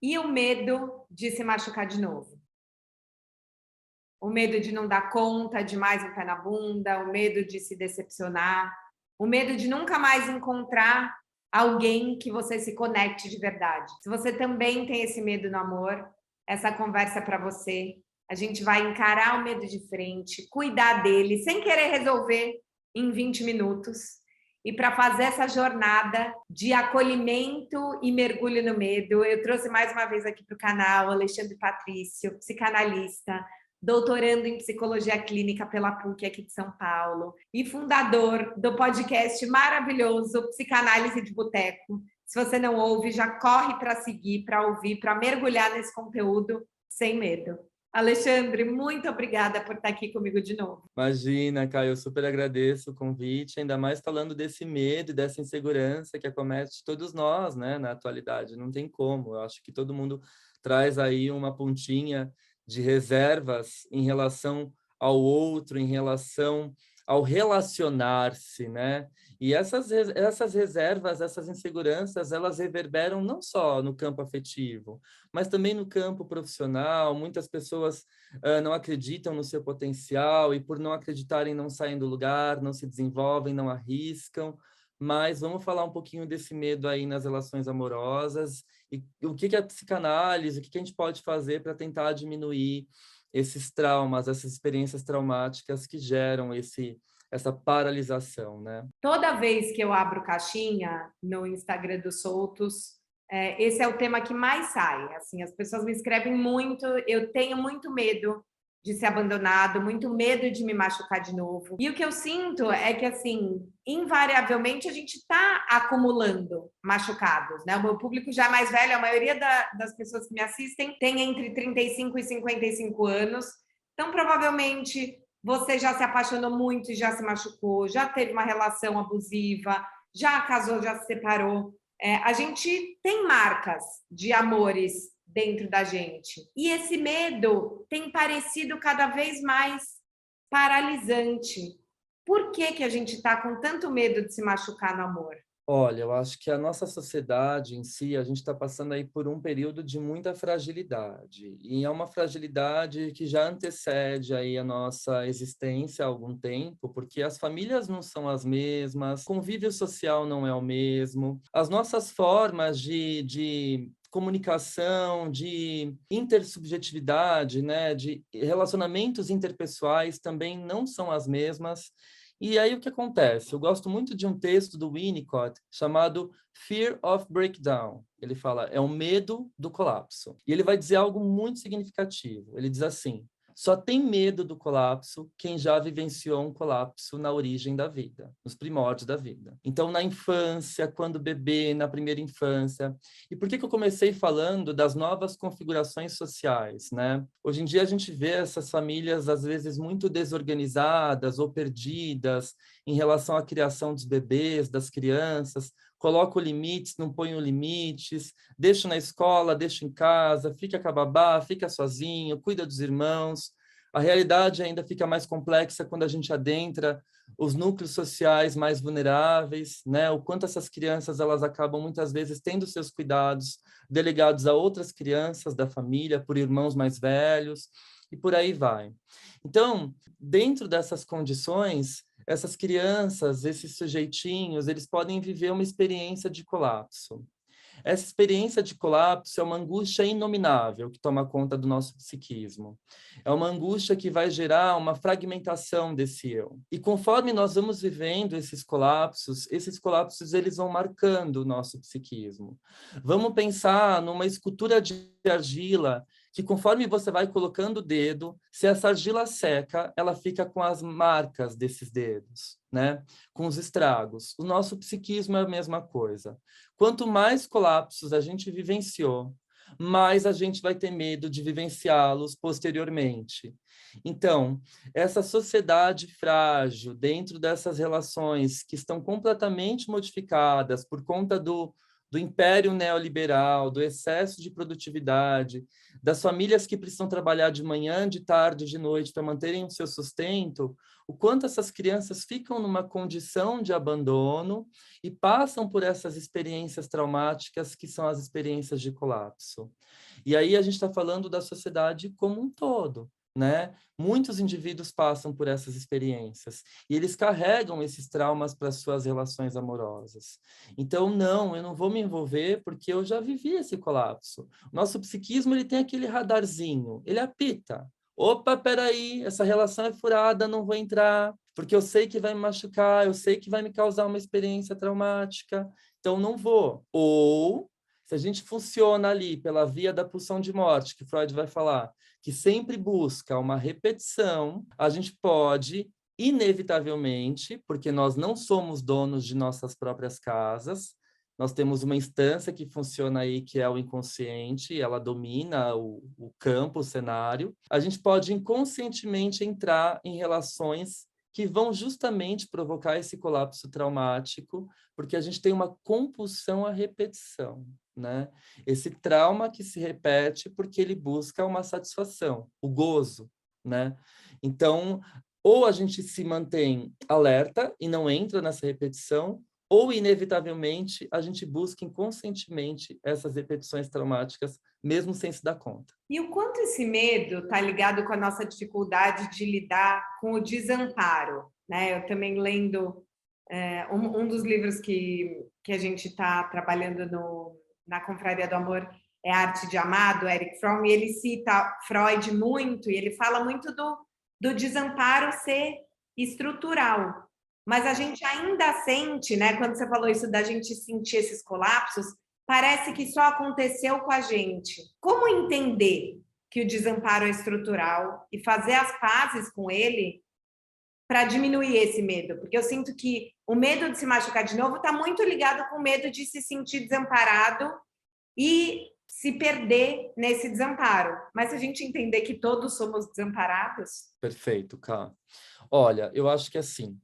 E o medo de se machucar de novo? O medo de não dar conta, de mais um pé na bunda, o medo de se decepcionar, o medo de nunca mais encontrar alguém que você se conecte de verdade. Se você também tem esse medo no amor, essa conversa é para você. A gente vai encarar o medo de frente, cuidar dele, sem querer resolver em 20 minutos. E para fazer essa jornada de acolhimento e mergulho no medo, eu trouxe mais uma vez aqui para o canal Alexandre Patrício, psicanalista, doutorando em psicologia clínica pela PUC aqui de São Paulo e fundador do podcast maravilhoso Psicanálise de Boteco. Se você não ouve, já corre para seguir, para ouvir, para mergulhar nesse conteúdo sem medo. Alexandre, muito obrigada por estar aqui comigo de novo. Imagina, Caio, eu super agradeço o convite, ainda mais falando desse medo e dessa insegurança que acomete todos nós, né, na atualidade. Não tem como, eu acho que todo mundo traz aí uma pontinha de reservas em relação ao outro, em relação ao relacionar-se, né? E essas reservas, essas inseguranças, elas reverberam não só no campo afetivo, mas também no campo profissional. Muitas pessoas não acreditam no seu potencial e por não acreditarem não saem do lugar, não se desenvolvem, não arriscam. Mas vamos falar um pouquinho desse medo aí nas relações amorosas e o que é a psicanálise, o que a gente pode fazer para tentar diminuir esses traumas, essas experiências traumáticas que geram essa paralisação, né? Toda vez que eu abro caixinha no Instagram dos Soltos, esse é o tema que mais sai. Assim, as pessoas me escrevem muito, eu tenho muito medo de ser abandonado, muito medo de me machucar de novo. E o que eu sinto é que, assim, invariavelmente a gente está acumulando machucados, né? O meu público já é mais velho, a maioria das pessoas que me assistem tem entre 35 e 55 anos, então provavelmente você já se apaixonou muito e já se machucou, já teve uma relação abusiva, já casou, já se separou. A gente tem marcas de amores dentro da gente. E esse medo tem parecido cada vez mais paralisante. Por que, que a gente está com tanto medo de se machucar no amor? Olha, eu acho que a nossa sociedade em si, a gente está passando aí por um período de muita fragilidade, e é uma fragilidade que já antecede aí a nossa existência há algum tempo, porque as famílias não são as mesmas, o convívio social não é o mesmo, as nossas formas de comunicação, de intersubjetividade, né, de relacionamentos interpessoais também não são as mesmas. E aí o que acontece? Eu gosto muito de um texto do Winnicott chamado Fear of Breakdown. Ele fala, é o medo do colapso. E ele vai dizer algo muito significativo. Ele diz assim, só tem medo do colapso quem já vivenciou um colapso na origem da vida, nos primórdios da vida. Então, na infância, quando bebê, na primeira infância. E por que eu comecei falando das novas configurações sociais, né? Hoje em dia a gente vê essas famílias, às vezes, muito desorganizadas ou perdidas em relação à criação dos bebês, das crianças, coloco limites, não ponho limites, deixo na escola, deixo em casa, fica com a babá, fica sozinho, cuida dos irmãos. A realidade ainda fica mais complexa quando a gente adentra os núcleos sociais mais vulneráveis, né? O quanto essas crianças elas acabam muitas vezes tendo seus cuidados delegados a outras crianças da família, por irmãos mais velhos, e por aí vai. Então, dentro dessas condições, essas crianças, esses sujeitinhos, eles podem viver uma experiência de colapso. Essa experiência de colapso é uma angústia inominável que toma conta do nosso psiquismo. É uma angústia que vai gerar uma fragmentação desse eu. E conforme nós vamos vivendo esses colapsos eles vão marcando o nosso psiquismo. Vamos pensar numa escultura de argila que conforme você vai colocando o dedo, se essa argila seca, ela fica com as marcas desses dedos, né? Com os estragos. O nosso psiquismo é a mesma coisa. Quanto mais colapsos a gente vivenciou, mais a gente vai ter medo de vivenciá-los posteriormente. Então, essa sociedade frágil, dentro dessas relações que estão completamente modificadas por conta do império neoliberal, do excesso de produtividade, das famílias que precisam trabalhar de manhã, de tarde, de noite para manterem o seu sustento, o quanto essas crianças ficam numa condição de abandono e passam por essas experiências traumáticas que são as experiências de colapso. E aí a gente está falando da sociedade como um todo, né? Muitos indivíduos passam por essas experiências e eles carregam esses traumas para suas relações amorosas. Então, não, eu não vou me envolver porque eu já vivi esse colapso. Nosso psiquismo, ele tem aquele radarzinho, ele apita. Opa, peraí, essa relação é furada, não vou entrar, porque eu sei que vai me machucar, eu sei que vai me causar uma experiência traumática, então não vou. Ou, se a gente funciona ali pela via da pulsão de morte, que Freud vai falar, que sempre busca uma repetição, a gente pode, inevitavelmente, porque nós não somos donos de nossas próprias casas, nós temos uma instância que funciona aí, que é o inconsciente, ela domina o campo, o cenário. A gente pode inconscientemente entrar em relações que vão justamente provocar esse colapso traumático, porque a gente tem uma compulsão à repetição, né? Esse trauma que se repete porque ele busca uma satisfação, o gozo, né? Então, ou a gente se mantém alerta e não entra nessa repetição, ou, inevitavelmente, a gente busca inconscientemente essas repetições traumáticas, mesmo sem se dar conta. E o quanto esse medo está ligado com a nossa dificuldade de lidar com o desamparo, né? Eu também lendo um dos livros que a gente está trabalhando na Confraria do Amor é A Arte de Amar, do Erich Fromm, e ele cita Freud muito, e ele fala muito do desamparo ser estrutural. Mas a gente ainda sente, né? Quando você falou isso da gente sentir esses colapsos, parece que só aconteceu com a gente. Como entender que o desamparo é estrutural e fazer as pazes com ele para diminuir esse medo? Porque eu sinto que o medo de se machucar de novo está muito ligado com o medo de se sentir desamparado e se perder nesse desamparo. Mas se a gente entender que todos somos desamparados... Perfeito, Ká. Olha, eu acho que assim,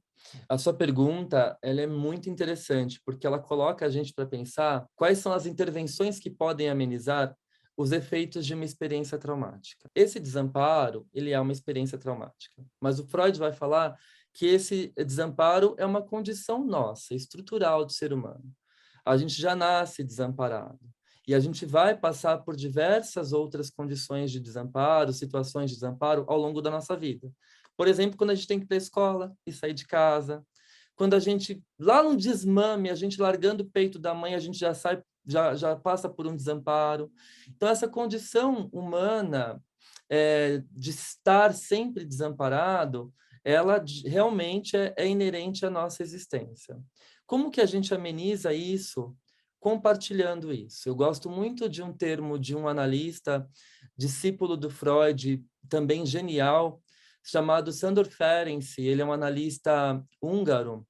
a sua pergunta, ela é muito interessante, porque ela coloca a gente para pensar quais são as intervenções que podem amenizar os efeitos de uma experiência traumática. Esse desamparo, ele é uma experiência traumática, mas o Freud vai falar que esse desamparo é uma condição nossa, estrutural do ser humano. A gente já nasce desamparado. E a gente vai passar por diversas outras condições de desamparo, situações de desamparo ao longo da nossa vida. Por exemplo, quando a gente tem que ir para a escola e sair de casa. Quando a gente, lá no desmame, a gente largando o peito da mãe, a gente já sai, já passa por um desamparo. Então, essa condição humana de estar sempre desamparado, ela realmente é inerente à nossa existência. Como que a gente ameniza isso? Compartilhando isso. Eu gosto muito de um termo de um analista, discípulo do Freud, também genial, chamado Sándor Ferenczi. Ele é um analista húngaro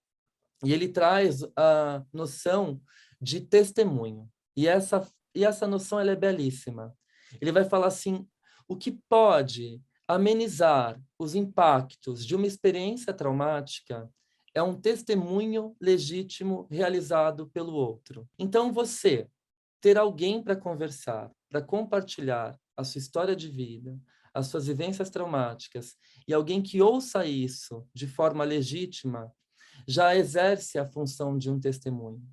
e ele traz a noção de testemunho. E essa noção ela é belíssima. Ele vai falar assim, o que pode amenizar os impactos de uma experiência traumática é um testemunho legítimo realizado pelo outro. Então, você ter alguém para conversar, para compartilhar a sua história de vida, as suas vivências traumáticas, e alguém que ouça isso de forma legítima, já exerce a função de um testemunho.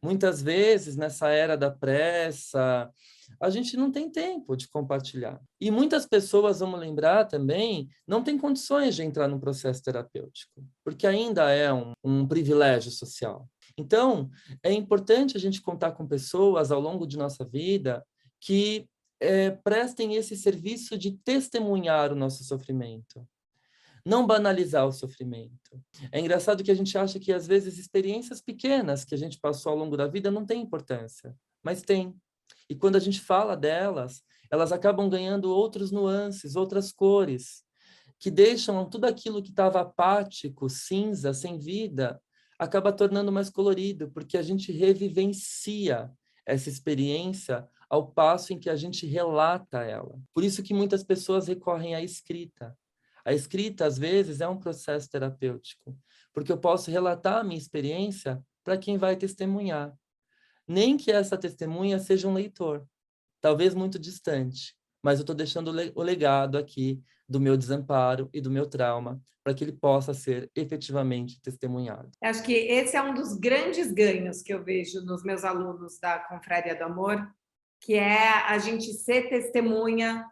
Muitas vezes, nessa era da pressa, a gente não tem tempo de compartilhar. E muitas pessoas, vamos lembrar também, não têm condições de entrar num processo terapêutico, porque ainda é um privilégio social. Então, é importante a gente contar com pessoas ao longo de nossa vida que prestem esse serviço de testemunhar o nosso sofrimento. Não banalizar o sofrimento. É engraçado que a gente acha que, às vezes, experiências pequenas que a gente passou ao longo da vida não têm importância, mas tem. E quando a gente fala delas, elas acabam ganhando outros nuances, outras cores, que deixam tudo aquilo que estava apático, cinza, sem vida, acaba tornando mais colorido, porque a gente revivencia essa experiência ao passo em que a gente relata ela. Por isso que muitas pessoas recorrem à escrita. A escrita, às vezes, é um processo terapêutico, porque eu posso relatar a minha experiência para quem vai testemunhar. Nem que essa testemunha seja um leitor, talvez muito distante, mas eu estou deixando o legado aqui do meu desamparo e do meu trauma, para que ele possa ser efetivamente testemunhado. Acho que esse é um dos grandes ganhos que eu vejo nos meus alunos da Confraria do Amor, que é a gente ser testemunha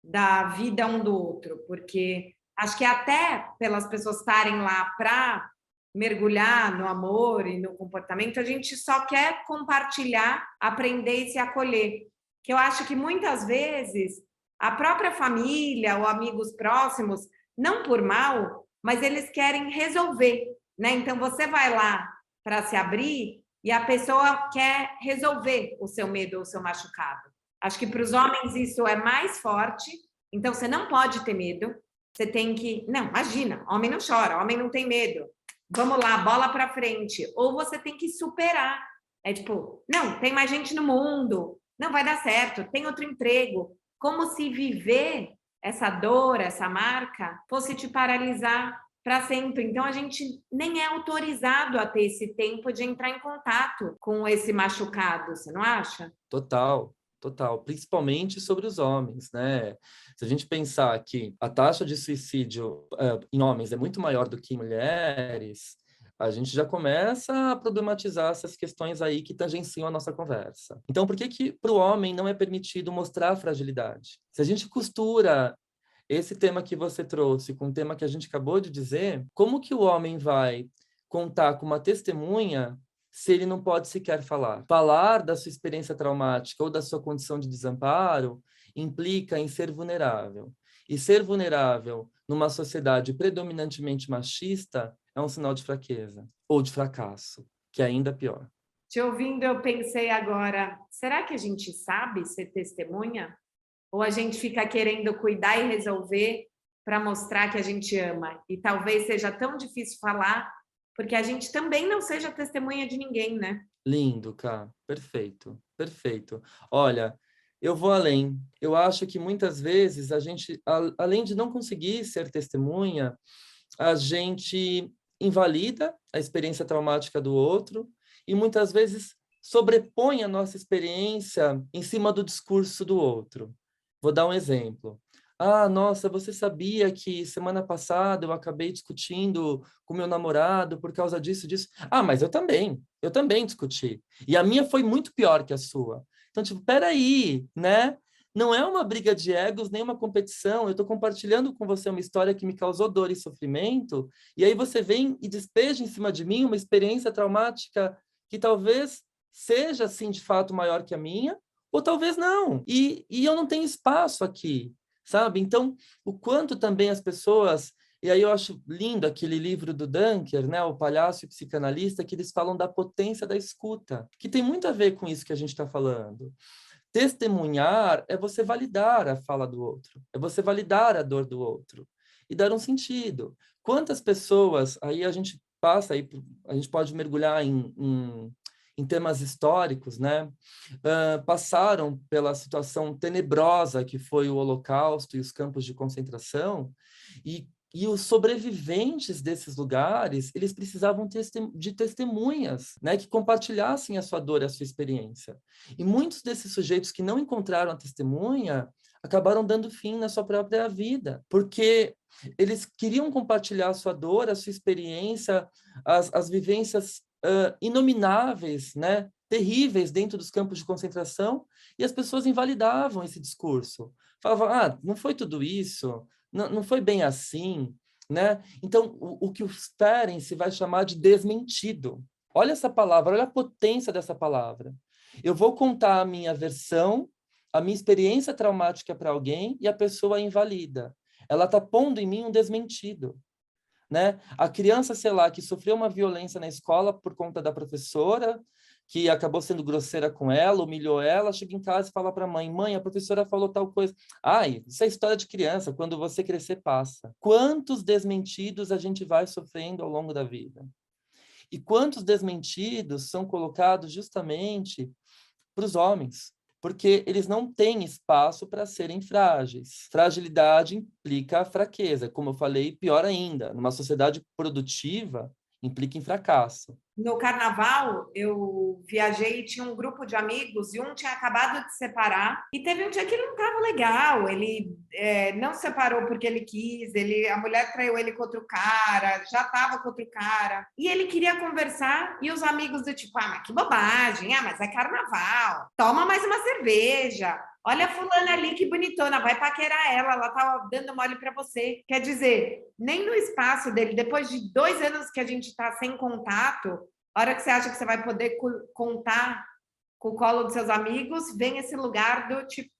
da vida um do outro, porque acho que até pelas pessoas estarem lá para mergulhar no amor e no comportamento, a gente só quer compartilhar, aprender e se acolher. Que eu acho que muitas vezes a própria família ou amigos próximos, não por mal, mas eles querem resolver, né? Então você vai lá para se abrir e a pessoa quer resolver o seu medo ou o seu machucado. Acho que para os homens isso é mais forte, então você não pode ter medo, você tem que... Não, imagina, homem não chora, homem não tem medo. Vamos lá, bola para frente. Ou você tem que superar. É tipo, não, tem mais gente no mundo, não vai dar certo, tem outro emprego. Como se viver essa dor, essa marca, fosse te paralisar para sempre. Então, a gente nem é autorizado a ter esse tempo de entrar em contato com esse machucado, você não acha? Total, total, principalmente sobre os homens, né? Se a gente pensar que a taxa de suicídio em homens é muito maior do que em mulheres, a gente já começa a problematizar essas questões aí que tangenciam a nossa conversa. Então, por que que para o homem não é permitido mostrar fragilidade? Se a gente costura esse tema que você trouxe com o tema que a gente acabou de dizer, como que o homem vai contar com uma testemunha se ele não pode sequer falar? Falar da sua experiência traumática ou da sua condição de desamparo implica em ser vulnerável. E ser vulnerável numa sociedade predominantemente machista é um sinal de fraqueza ou de fracasso, que é ainda pior. Te ouvindo, eu pensei agora, será que a gente sabe ser testemunha? Ou a gente fica querendo cuidar e resolver para mostrar que a gente ama? E talvez seja tão difícil falar, porque a gente também não seja testemunha de ninguém, né? Lindo, cara. Perfeito, perfeito. Olha, eu vou além. Eu acho que muitas vezes a gente, além de não conseguir ser testemunha, a gente invalida a experiência traumática do outro e muitas vezes sobrepõe a nossa experiência em cima do discurso do outro. Vou dar um exemplo. Ah, nossa, você sabia que semana passada eu acabei discutindo com meu namorado por causa disso, disso? Ah, mas eu também discuti. E a minha foi muito pior que a sua. Então, tipo, peraí, né? Não é uma briga de egos, nem uma competição. Eu estou compartilhando com você uma história que me causou dor e sofrimento, e aí você vem e despeja em cima de mim uma experiência traumática que talvez seja, assim, de fato maior que a minha, ou talvez não. E eu não tenho espaço aqui, sabe? Então, o quanto também as pessoas... E aí eu acho lindo aquele livro do Dunker, né, O Palhaço e o Psicanalista, que eles falam da potência da escuta, que tem muito a ver com isso que a gente está falando. Testemunhar é você validar a fala do outro, é você validar a dor do outro e dar um sentido. Quantas pessoas, aí a gente passa, aí, a gente pode mergulhar em temas históricos, né? Passaram pela situação tenebrosa que foi o Holocausto e os campos de concentração, e os sobreviventes desses lugares, eles precisavam de testemunhas, né, que compartilhassem a sua dor e a sua experiência. E muitos desses sujeitos que não encontraram a testemunha acabaram dando fim na sua própria vida, porque eles queriam compartilhar a sua dor, a sua experiência, as vivências inomináveis, né, terríveis dentro dos campos de concentração, e as pessoas invalidavam esse discurso. Falavam, ah, não foi tudo isso, não foi bem assim, né? Então, o que o Ferenczi vai chamar de desmentido. Olha essa palavra, olha a potência dessa palavra. Eu vou contar a minha versão, a minha experiência traumática para alguém e a pessoa invalida. Ela está pondo em mim um desmentido, né? A criança, sei lá, que sofreu uma violência na escola por conta da professora, que acabou sendo grosseira com ela, humilhou ela, chega em casa e fala para a mãe, mãe, a professora falou tal coisa. Ai, isso é história de criança, quando você crescer passa. Quantos desmentidos a gente vai sofrendo ao longo da vida? E quantos desmentidos são colocados justamente para os homens? Porque eles não têm espaço para serem frágeis. Fragilidade implica fraqueza. Como eu falei, pior ainda, numa sociedade produtiva, implica em fracasso. No carnaval, eu viajei e tinha um grupo de amigos e um tinha acabado de se separar e teve um dia que ele não estava legal, ele não se separou porque ele quis, a mulher traiu ele com outro cara, já estava com outro cara, e ele queria conversar e os amigos do tipo, mas que bobagem, mas é carnaval, toma mais uma cerveja, olha a fulana ali que bonitona, vai paquerar ela tá dando mole para você. Quer dizer, nem no espaço dele, depois de 2 anos que a gente está sem contato, a hora que você acha que você vai poder contar com o colo dos seus amigos, vem esse lugar do tipo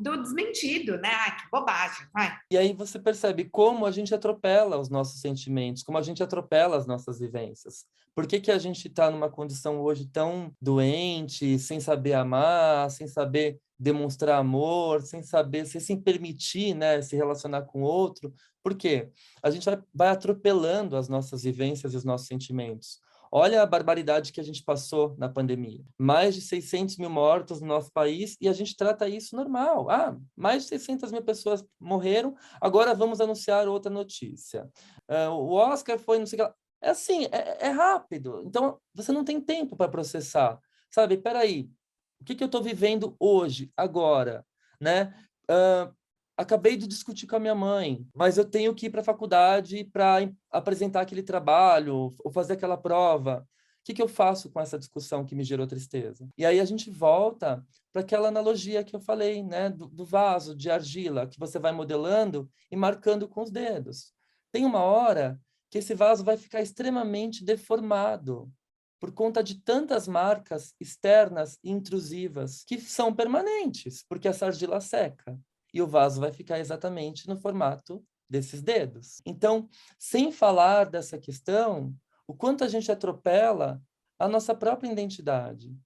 do desmentido, né? Ai, que bobagem, vai. E aí você percebe como a gente atropela os nossos sentimentos, como a gente atropela as nossas vivências. Por que que a gente está numa condição hoje tão doente, sem saber amar, sem saber demonstrar amor, sem saber, sem permitir, né, se relacionar com o outro? Por quê? A gente vai atropelando as nossas vivências e os nossos sentimentos. Olha a barbaridade que a gente passou na pandemia. Mais de 600 mil mortos no nosso país e a gente trata isso normal. Mais de 600 mil pessoas morreram, agora vamos anunciar outra notícia. O Oscar foi, não sei o que lá. É assim, é rápido. Então, você não tem tempo para processar. Sabe, peraí, o que eu estou vivendo hoje, agora? Né? Acabei de discutir com a minha mãe, mas eu tenho que ir para a faculdade para apresentar aquele trabalho ou fazer aquela prova. O que eu faço com essa discussão que me gerou tristeza? E aí a gente volta para aquela analogia que eu falei, né, do vaso de argila, que você vai modelando e marcando com os dedos. Tem uma hora que esse vaso vai ficar extremamente deformado por conta de tantas marcas externas e intrusivas que são permanentes, porque essa argila seca. E o vaso vai ficar exatamente no formato desses dedos. Então, sem falar dessa questão, o quanto a gente atropela a nossa própria identidade.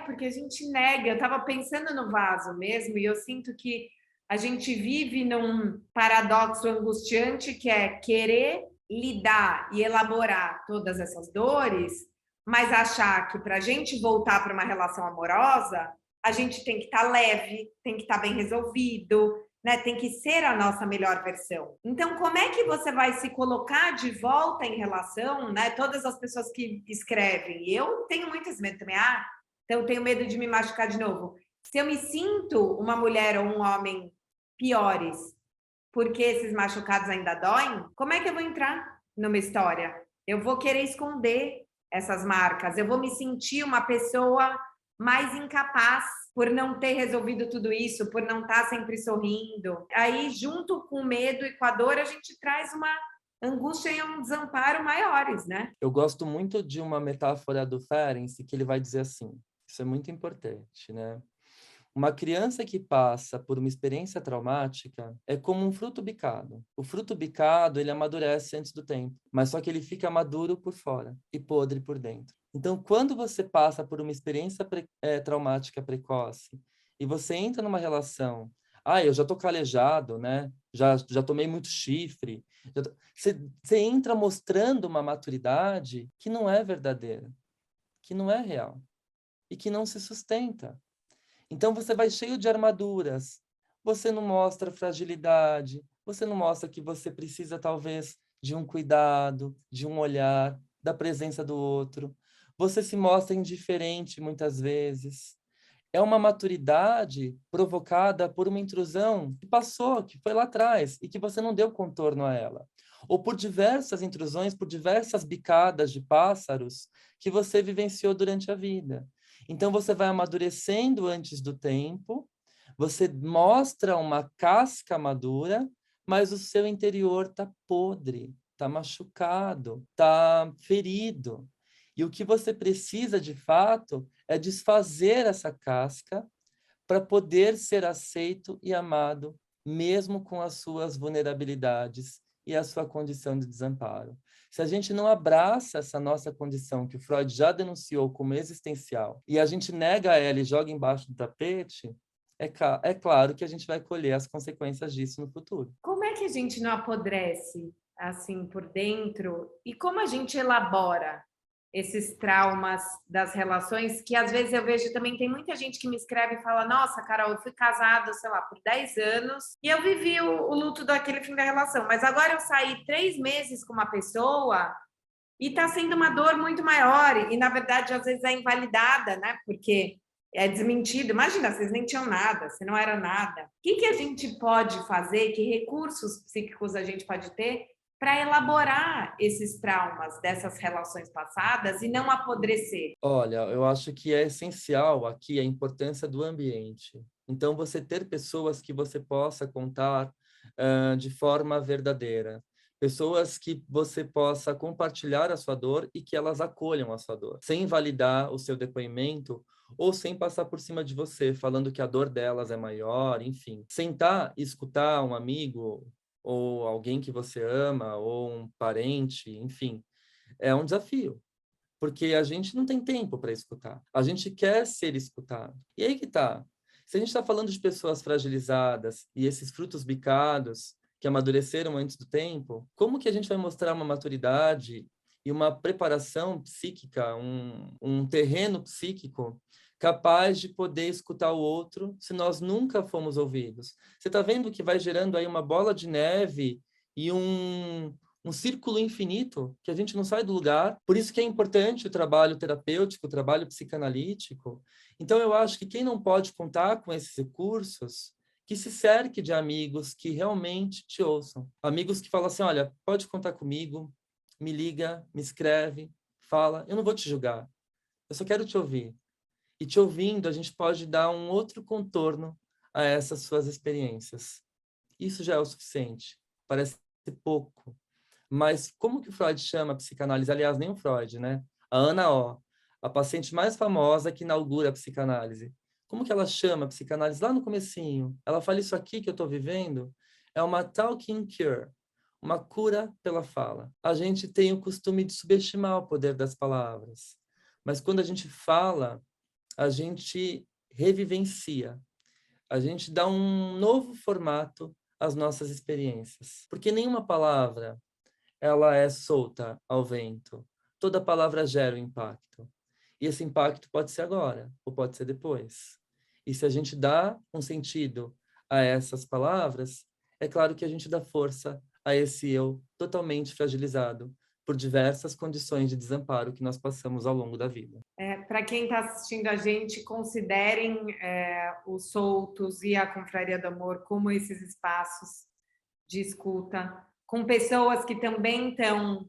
Porque a gente nega. Eu estava pensando no vaso mesmo, e eu sinto que a gente vive num paradoxo angustiante que é querer lidar e elaborar todas essas dores, mas achar que para a gente voltar para uma relação amorosa, a gente tem que estar leve, tem que estar bem resolvido, né? Tem que ser a nossa melhor versão. Então, como é que você vai se colocar de volta em relação, né? Todas as pessoas que escrevem, e eu tenho muito esse medo também, então eu tenho medo de me machucar de novo. Se eu me sinto uma mulher ou um homem piores, porque esses machucados ainda doem, como é que eu vou entrar numa história? Eu vou querer esconder essas marcas, eu vou me sentir uma pessoa mais incapaz por não ter resolvido tudo isso, por não estar sempre sorrindo. Aí, junto com o medo e com a dor, a gente traz uma angústia e um desamparo maiores, né? Eu gosto muito de uma metáfora do Ferenczi, que ele vai dizer assim, isso é muito importante, né? Uma criança que passa por uma experiência traumática é como um fruto bicado. O fruto bicado, ele amadurece antes do tempo, mas só que ele fica maduro por fora e podre por dentro. Então, quando você passa por uma experiência traumática precoce e você entra numa relação, eu já tô calejado, né? Já tomei muito chifre. Você entra mostrando uma maturidade que não é verdadeira, que não é real e que não se sustenta. Então você vai cheio de armaduras. Você não mostra fragilidade, você não mostra que você precisa talvez de um cuidado, de um olhar, da presença do outro. Você se mostra indiferente muitas vezes. É uma maturidade provocada por uma intrusão que passou, que foi lá atrás e que você não deu contorno a ela. Ou por diversas intrusões, por diversas bicadas de pássaros que você vivenciou durante a vida. Então você vai amadurecendo antes do tempo, você mostra uma casca madura, mas o seu interior está podre, está machucado, está ferido. E o que você precisa, de fato, é desfazer essa casca para poder ser aceito e amado, mesmo com as suas vulnerabilidades e a sua condição de desamparo. Se a gente não abraça essa nossa condição, que o Freud já denunciou como existencial, e a gente nega ela e joga embaixo do tapete, é claro que a gente vai colher as consequências disso no futuro. Como é que a gente não apodrece assim por dentro? E como a gente elabora esses traumas das relações, que às vezes eu vejo também, tem muita gente que me escreve e fala, nossa, Carol, eu fui casada, sei lá, por 10 anos, e eu vivi o luto daquele fim da relação, mas agora eu saí 3 meses com uma pessoa E está sendo uma dor muito maior, e na verdade, às vezes é invalidada, né? Porque é desmentido. Imagina, vocês nem tinham nada, você não era nada. O que a gente pode fazer? Que recursos psíquicos a gente pode ter para elaborar esses traumas dessas relações passadas e não apodrecer? Olha, eu acho que é essencial aqui a importância do ambiente. Então, você ter pessoas que você possa contar de forma verdadeira. Pessoas que você possa compartilhar a sua dor e que elas acolham a sua dor, sem invalidar o seu depoimento ou sem passar por cima de você, falando que a dor delas é maior, enfim. Sentar e escutar um amigo ou alguém que você ama ou um parente, enfim, é um desafio porque a gente não tem tempo para escutar. A gente quer ser escutado. E aí que tá. Se a gente está falando de pessoas fragilizadas e esses frutos bicados que amadureceram antes do tempo, como que a gente vai mostrar uma maturidade e uma preparação psíquica, um terreno psíquico capaz de poder escutar o outro se nós nunca fomos ouvidos? Você está vendo que vai gerando aí uma bola de neve e um círculo infinito que a gente não sai do lugar. Por isso que é importante o trabalho terapêutico, o trabalho psicanalítico. Então, eu acho que quem não pode contar com esses recursos, que se cerque de amigos que realmente te ouçam. Amigos que falam assim, olha, pode contar comigo, me liga, me escreve, fala, eu não vou te julgar, eu só quero te ouvir. E te ouvindo, a gente pode dar um outro contorno a essas suas experiências. Isso já é o suficiente. Parece pouco, mas como que o Freud chama a psicanálise? Aliás, nem o Freud, né? A Ana O, a paciente mais famosa que inaugura a psicanálise. Como que ela chama a psicanálise lá no comecinho? Ela fala isso aqui que eu estou vivendo é uma talking cure, uma cura pela fala. A gente tem o costume de subestimar o poder das palavras, mas quando a gente fala, a gente revivencia, a gente dá um novo formato às nossas experiências, porque nenhuma palavra ela é solta ao vento. Toda palavra gera um impacto. E esse impacto pode ser agora, ou pode ser depois. E se a gente dá um sentido a essas palavras, é claro que a gente dá força a esse eu totalmente fragilizado por diversas condições de desamparo que nós passamos ao longo da vida. Para quem está assistindo a gente, considerem os Soltos e a Confraria do Amor como esses espaços de escuta, com pessoas que também estão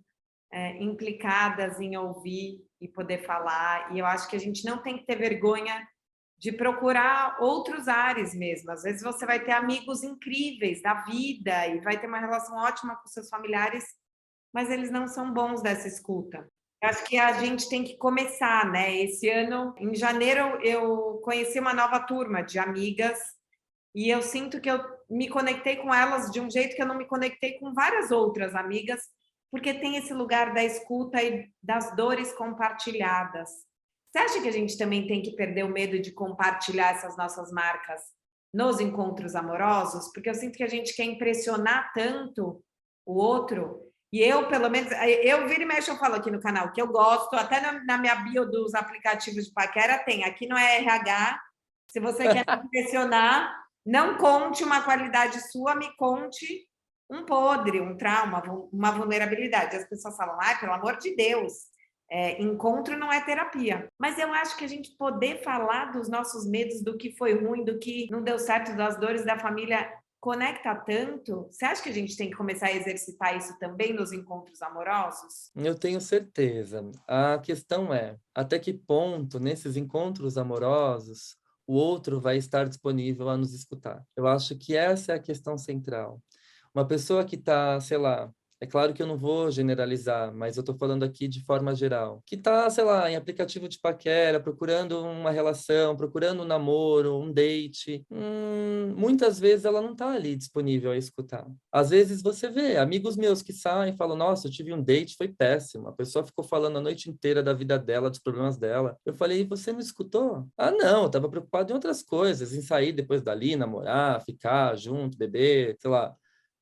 implicadas em ouvir e poder falar. E eu acho que a gente não tem que ter vergonha de procurar outros ares mesmo. Às vezes você vai ter amigos incríveis da vida e vai ter uma relação ótima com seus familiares, mas eles não são bons dessa escuta. Eu acho que a gente tem que começar, né? Esse ano, em janeiro, eu conheci uma nova turma de amigas e eu sinto que eu me conectei com elas de um jeito que eu não me conectei com várias outras amigas, porque tem esse lugar da escuta e das dores compartilhadas. Você acha que a gente também tem que perder o medo de compartilhar essas nossas marcas nos encontros amorosos? Porque eu sinto que a gente quer impressionar tanto o outro. E eu, pelo menos, eu viro e mexo, eu falo aqui no canal que eu gosto, até na minha bio dos aplicativos de paquera tem, aqui no RH, se você quer me impressionar, não conte uma qualidade sua, me conte um podre, um trauma, uma vulnerabilidade. As pessoas falam, ai, pelo amor de Deus, encontro não é terapia. Mas eu acho que a gente poder falar dos nossos medos, do que foi ruim, do que não deu certo, das dores da família, conecta tanto. Você acha que a gente tem que começar a exercitar isso também nos encontros amorosos? Eu tenho certeza. A questão é, até que ponto, nesses encontros amorosos, o outro vai estar disponível a nos escutar? Eu acho que essa é a questão central. Uma pessoa que está, sei lá, é claro que eu não vou generalizar, mas eu estou falando aqui de forma geral, que está, sei lá, em aplicativo de paquera, procurando uma relação, procurando um namoro, um date, muitas vezes ela não está ali disponível a escutar. Às vezes você vê amigos meus que saem e falam, nossa, eu tive um date, foi péssimo, a pessoa ficou falando a noite inteira da vida dela, dos problemas dela. Eu falei, e você não escutou? Ah, não, eu estava preocupado em outras coisas, em sair depois dali, namorar, ficar junto, beber, sei lá.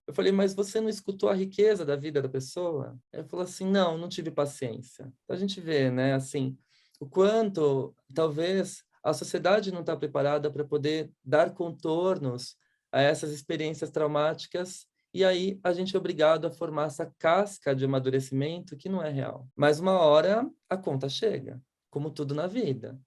Eu falei, mas você não escutou a riqueza da vida da pessoa? Ele falou assim, não, não tive paciência. Então a gente vê, né, assim, o quanto talvez a sociedade não está preparada para poder dar contornos a essas experiências traumáticas E aí a gente é obrigado a formar essa casca de amadurecimento que não é real. Mas uma hora a conta chega, como tudo na vida.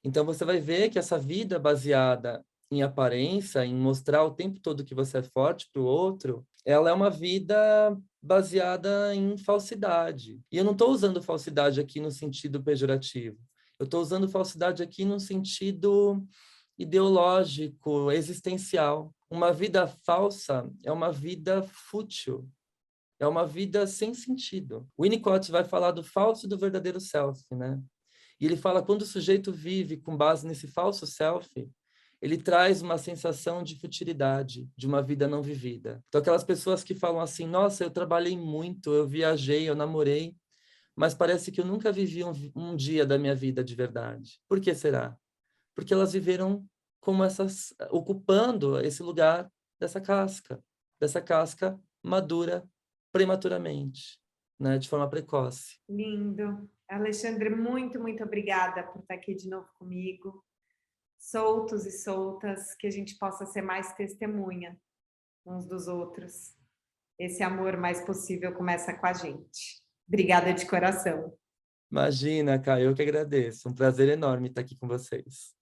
Então você vai ver que essa vida baseada em aparência, em mostrar o tempo todo que você é forte para o outro, ela é uma vida baseada em falsidade. E eu não estou usando falsidade aqui no sentido pejorativo. Eu estou usando falsidade aqui no sentido ideológico, existencial. Uma vida falsa é uma vida fútil, é uma vida sem sentido. O Winnicott vai falar do falso e do verdadeiro self, né? E ele fala quando o sujeito vive com base nesse falso self, ele traz uma sensação de futilidade, de uma vida não vivida. Então, aquelas pessoas que falam assim, nossa, eu trabalhei muito, eu viajei, eu namorei, mas parece que eu nunca vivi um dia da minha vida de verdade. Por que será? Porque elas viveram como essas, ocupando esse lugar dessa casca madura prematuramente, né, de forma precoce. Lindo. Alexandre, muito, muito obrigada por estar aqui de novo comigo. Soltos e soltas, que a gente possa ser mais testemunha uns dos outros. Esse amor mais possível começa com a gente. Obrigada de coração. Imagina, Caio, eu que agradeço. Um prazer enorme estar aqui com vocês.